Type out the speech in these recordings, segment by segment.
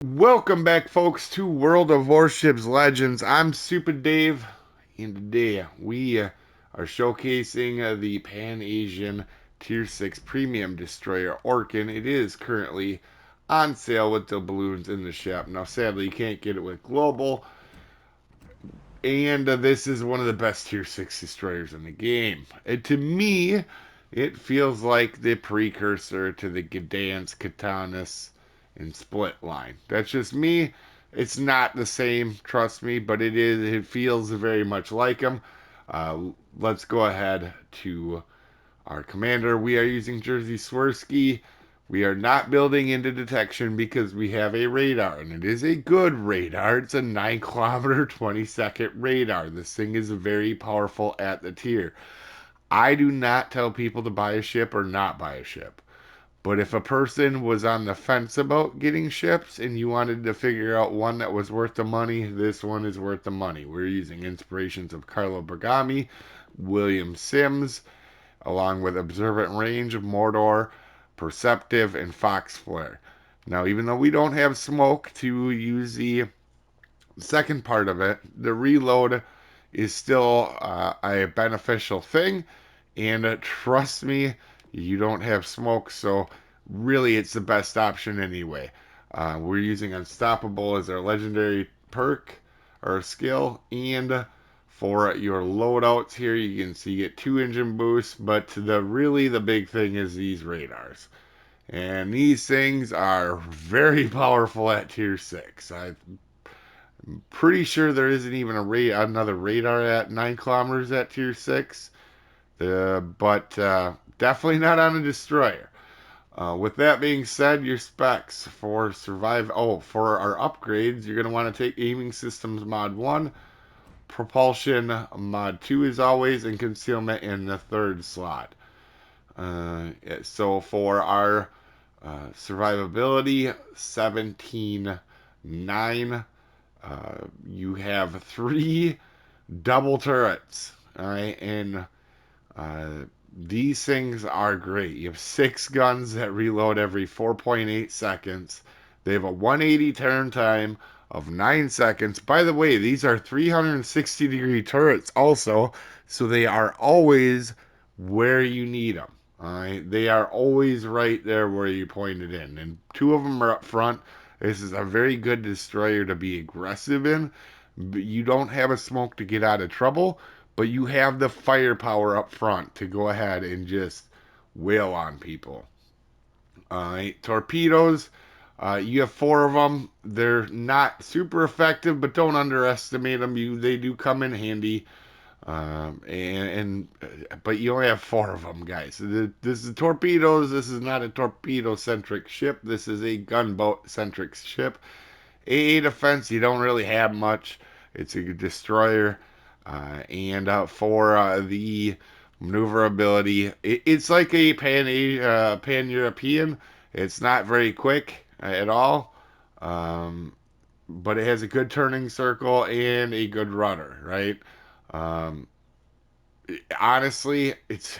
Welcome back, folks, to World of Warships Legends. I'm Soopa-Dave, and today we are showcasing the Pan-Asian Tier 6 Premium Destroyer Orkan. It is currently on sale with the balloons in the shop. Now, sadly, you can't get it with Global, and this is one of the best Tier 6 destroyers in the game. And to me, it feels like the precursor to the Gdansk, Katanas, and Split line. That's just me. It's not the same, trust me, but it is. It feels very much like them. Uh, let's go ahead to our commander. We are using Jersey Swirsky. We are not building into detection because we have a radar, and it is a good radar. It's a 9 kilometer, 20-second radar. This thing is very powerful at the tier. I do not tell people to buy a ship or not buy a ship. But if a person was on the fence about getting ships and you wanted to figure out one that was worth the money, this one is worth the money. We're using inspirations of Carlo Bergami, William Sims, along with Observant Range, Mordor, Perceptive, and Fox Flare. Now, even though we don't have smoke to use the second part of it, the reload is still a beneficial thing. And trust me, you don't have smoke, so really it's the best option anyway. We're using Unstoppable as our legendary perk or skill, and for your loadouts here, you can see you get 2 engine boosts, but the big thing is these radars. And these things are very powerful at tier 6. I'm pretty sure there isn't even another radar at 9 kilometers at tier 6. But definitely not on a destroyer. With that being said, your specs for survive. Oh, for our upgrades, you're going to want to take aiming systems mod 1, propulsion mod 2 as always, and concealment in the third slot. So for our survivability, 17.9. You have 3 double turrets. All right, and these things are great. You have 6 guns that reload every 4.8 seconds. They have a 180 turn time of 9 seconds. By the way, these are 360-degree turrets also, so they are always where you need them. All right, they are always right there where you pointed in, and 2 of them are up front. This is a very good destroyer to be aggressive in. But you don't have a smoke to get out of trouble, but you have the firepower up front to go ahead and just wail on people. All right, torpedoes. You have 4 of them. They're not super effective, but don't underestimate them. They do come in handy. But you only have 4 of them, guys. This is torpedoes. This is not a torpedo centric ship. This is a gunboat centric ship. AA defense, you don't really have much. It's a destroyer. And for the maneuverability, it's like a pan European. It's not very quick at all, um, but it has a good turning circle and a good rudder. Right? Um, Honestly, it's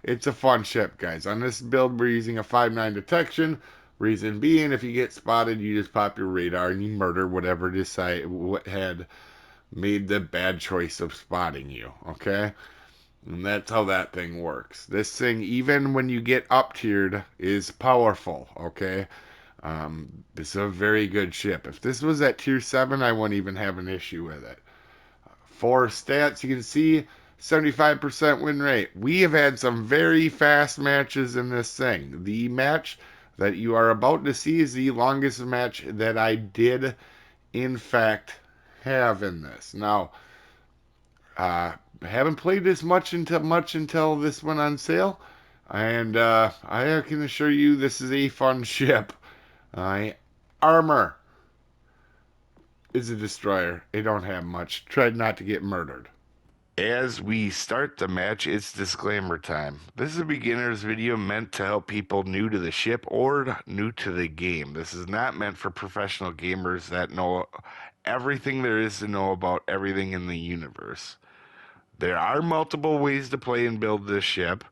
a fun ship, guys. On this build, we're using a 5.9 detection. Reason being, if you get spotted, you just pop your radar and you murder whatever what had made the bad choice of spotting you. Okay, and that's how that thing works. This thing, even when you get up tiered, is powerful. Okay, this is a very good ship. If this was at tier 7, I wouldn't even have an issue with it. For stats, you can see 75% win rate. We have had some very fast matches in this thing. The match that you are about to see is the longest match that I did, in fact, have in this. Now, I haven't played this much until this went on sale, and I can assure you this is a fun ship. Armor is a destroyer. They don't have much. Try not to get murdered. As we start the match, it's disclaimer time. This is a beginner's video meant to help people new to the ship or new to the game. This is not meant for professional gamers that know everything there is to know about everything in the universe. There are multiple ways to play and build this ship.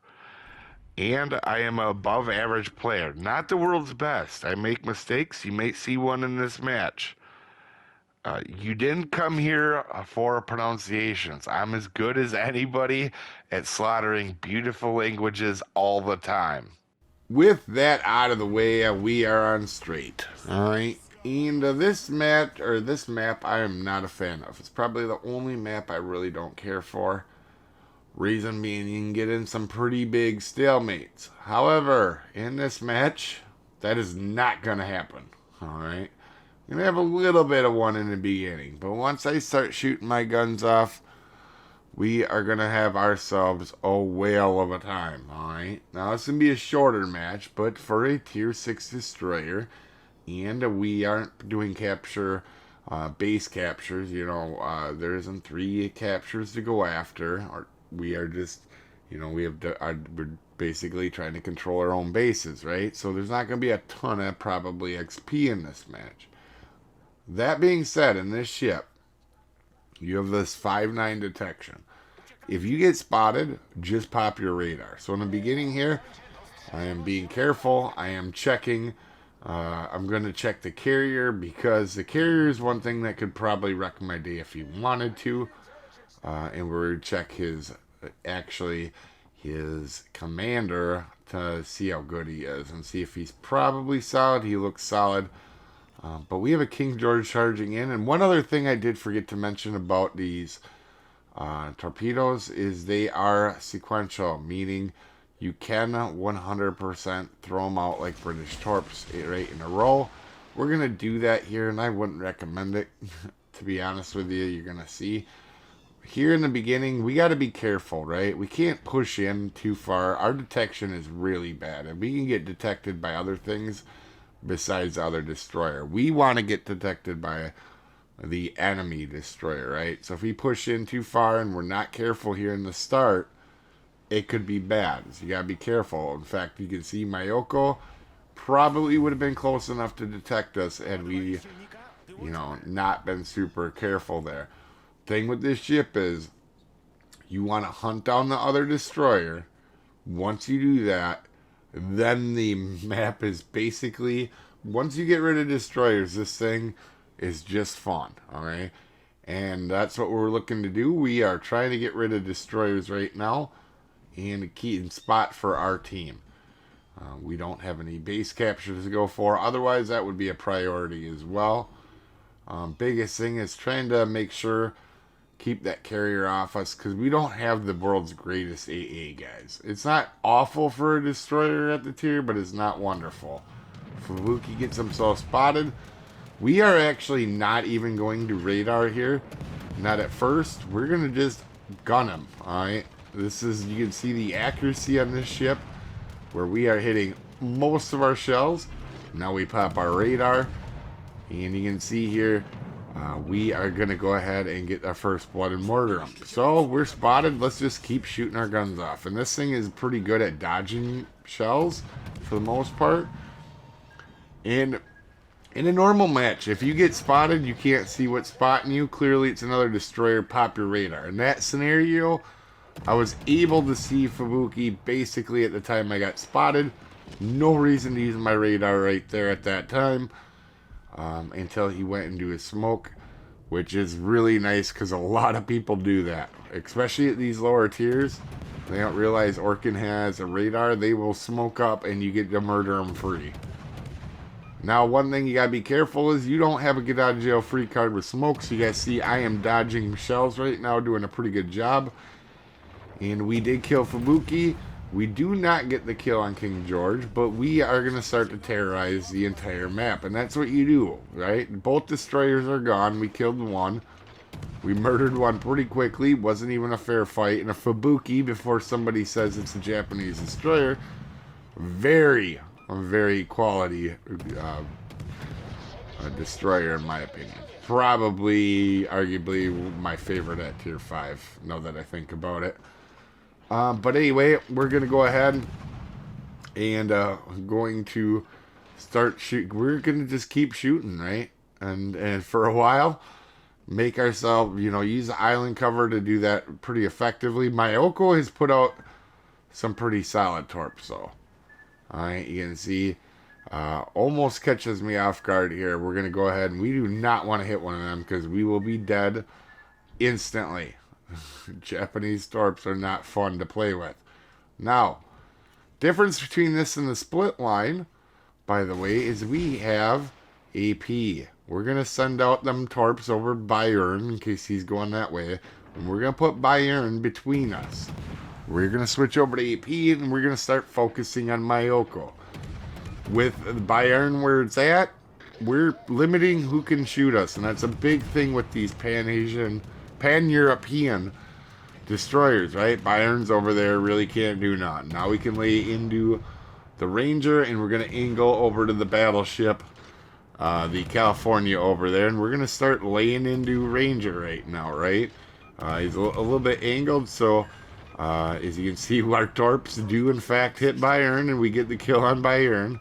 And I am a above average player. Not the world's best. I make mistakes. You may see one in this match. You didn't come here for pronunciations. I'm as good as anybody at slaughtering beautiful languages all the time. With that out of the way, we are on straight. All right. And this map, I am not a fan of. It's probably the only map I really don't care for. Reason being, you can get in some pretty big stalemates. However, in this match, that is not going to happen. All right. You're going to have a little bit of one in the beginning. But once I start shooting my guns off, we are going to have ourselves a whale of a time. All right. Now, this is going to be a shorter match, but for a tier 6 destroyer, and we aren't doing base captures. You know, there isn't 3 captures to go after. Or we are just, you know, we're basically trying to control our own bases, right? So there's not going to be a ton of probably XP in this match. That being said, in this ship, you have this 5-9 detection. If you get spotted, just pop your radar. So in the beginning here, I am being careful. I am checking. I'm going to check the carrier because the carrier is one thing that could probably wreck my day if he wanted to. And we're going to check his commander to see how good he is and see if he's probably solid. He looks solid. But we have a King George charging in. And one other thing I did forget to mention about these torpedoes is they are sequential, meaning you can 100% throw them out like British torps right in a row. We're going to do that here, and I wouldn't recommend it. To be honest with you, you're going to see. Here in the beginning, we got to be careful, right? We can't push in too far. Our detection is really bad, and we can get detected by other things besides the other destroyer. We want to get detected by the enemy destroyer, right? So if we push in too far and we're not careful here in the start, it could be bad. So you got to be careful. In fact, you can see Mayoko probably would have been close enough to detect us had we, you know, not been super careful there. Thing with this ship is you want to hunt down the other destroyer. Once you do that, then the map is basically, once you get rid of destroyers, this thing is just fun, all right? And that's what we're looking to do. We are trying to get rid of destroyers right now and a key spot for our team. We don't have any base captures to go for. Otherwise, that would be a priority as well. Biggest thing is trying to make sure keep that carrier off us because we don't have the world's greatest AA, guys. It's not awful for a destroyer at the tier, but it's not wonderful. Fubuki gets himself spotted. We are actually not even going to radar here. Not at first. We're going to just gun him, alright? This is, you can see the accuracy on this ship where we are hitting most of our shells. Now we pop our radar. And you can see here, we are going to go ahead and get our first blood and mortar them. So we're spotted. Let's just keep shooting our guns off. And this thing is pretty good at dodging shells for the most part. And in a normal match, if you get spotted, you can't see what's spotting you. Clearly, it's another destroyer. Pop your radar. In that scenario, I was able to see Fubuki basically at the time I got spotted. No reason to use my radar right there at that time. Until he went into his smoke, which is really nice because a lot of people do that, especially at these lower tiers. They don't realize Orkan has a radar. They will smoke up and you get to murder them free. Now, one thing you gotta be careful is you don't have a get out of jail free card with smoke. So you guys see I am dodging shells right now, doing a pretty good job. And we did kill Fubuki. We do not get the kill on King George, but we are going to start to terrorize the entire map. And that's what you do, right? Both destroyers are gone. We killed one. We murdered one pretty quickly. Wasn't even a fair fight. And a Fubuki, before somebody says it's a Japanese destroyer, very quality destroyer in my opinion. Probably, arguably, my favorite at tier 5, now that I think about it. But anyway, we're going to go ahead and going to start shoot. We're going to just keep shooting, right? And for a while, make ourselves, you know, use the island cover to do that pretty effectively. Mayoko has put out some pretty solid torps, though. Alright, you can see, almost catches me off guard here. We're going to go ahead, and we do not want to hit one of them because we will be dead instantly. Japanese torps are not fun to play with. Now, difference between this and the split line, by the way, is we have AP. We're going to send out them torps over Bayern in case he's going that way. And we're going to put Bayern between us. We're going to switch over to AP and we're going to start focusing on Mayoko. With Bayern where it's at, we're limiting who can shoot us. And that's a big thing with these Pan-Asian, Pan-European destroyers, right? Bayern's over there, really can't do nothing. Now we can lay into the Ranger and we're going to angle over to the battleship, the California over there. And we're going to start laying into Ranger right now, right? He's a little bit angled, so as you can see, our torps do in fact hit Bayern, and we get the kill on Bayern.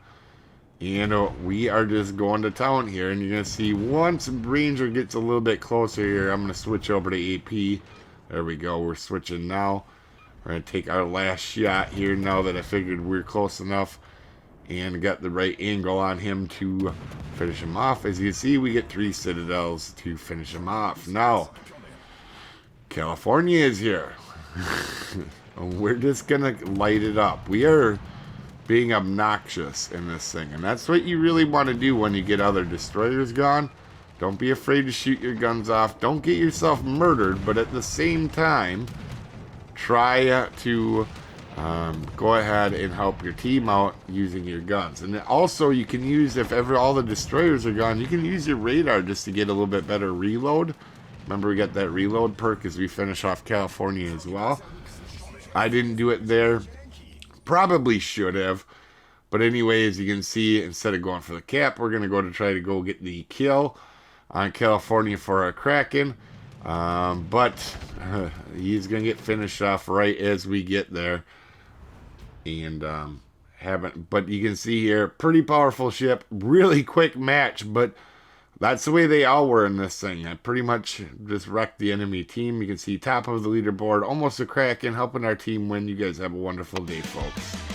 And we are just going to town here, and you're going to see once Ranger gets a little bit closer here, I'm going to switch over to AP. There we go, we're switching now. We're going to take our last shot here now that I figured we're close enough and got the right angle on him to finish him off. As you can see, we get 3 citadels to finish him off. Now, California is here. We're just gonna light it up. We are being obnoxious in this thing, and that's what you really want to do when you get other destroyers gone. Don't be afraid to shoot your guns off. Don't get yourself murdered, but at the same time, try to go ahead and help your team out using your guns. And also, you can use, if ever all the destroyers are gone, you can use your radar just to get a little bit better reload. Remember, we got that reload perk as we finish off California as well. I didn't do it there. Probably should have. But anyway, as you can see, instead of going for the cap, we're going to go to try to go get the kill on California for our Kraken. But he's going to get finished off right as we get there. And but you can see here, pretty powerful ship. Really quick match, but that's the way they all were in this thing. I pretty much just wrecked the enemy team. You can see top of the leaderboard, almost a Kraken, helping our team win. You guys have a wonderful day, folks.